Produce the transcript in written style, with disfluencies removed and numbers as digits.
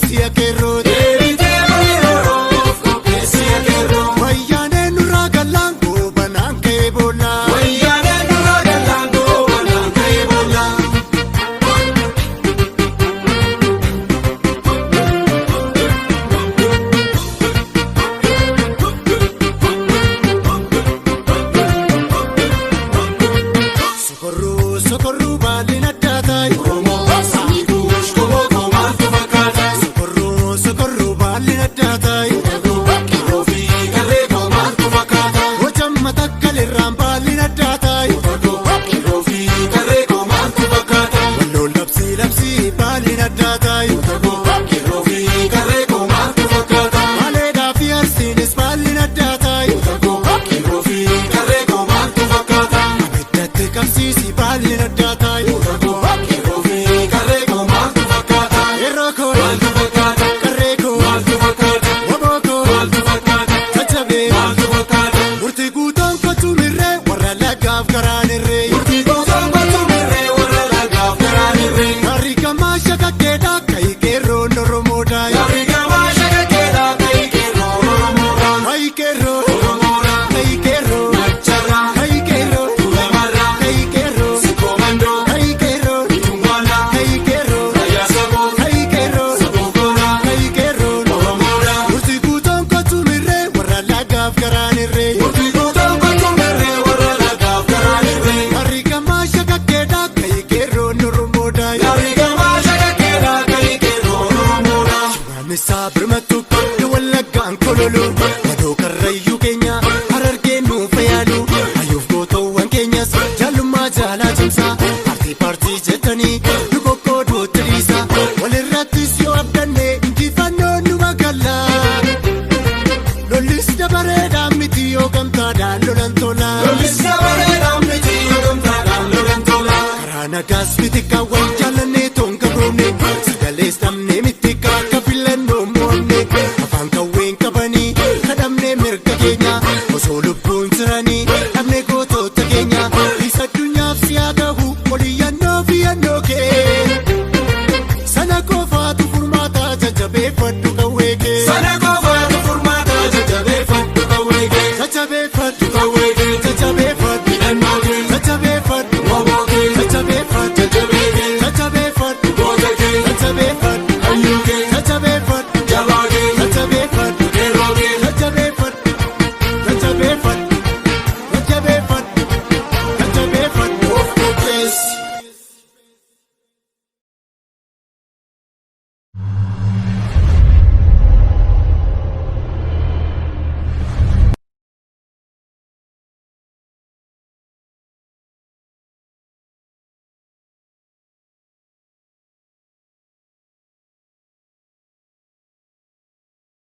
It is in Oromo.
qopheessi akeerroo. Sokorruu baalli naddaa taa'e. Sokorruu baalli naddaa taa'e. Hojjamma takkalirraan baalli naddaa taa'e. Walloon labsii baalli naddaa taa'e. Maleedhaa fi arsiinis baalli naddaa taa'e. Abiddatti qabsiisi baalli naddaa taa'e. Yeroo koo qarree koo waboo koo jajjabee murtii guutoon kochuu mirree warra lagaaf karaan irree. Harri gamaa shakakkeedhaa kayi qeerroon Oromoodhaa. Kayi qeerroo kayi qeerroo kayi qeerroo kayi qeerroo kayi qeerroo kayi qeerroo kayi qeerroo kayi qeerroon murtii guutoon kochuu mirree warra lagaaf karaan irree. Harri gamaa shakakkeedhaa kayi qeerroon Oromoodhaa. Shawaan isaa birmattuu qabdu wallaggaan kololoo.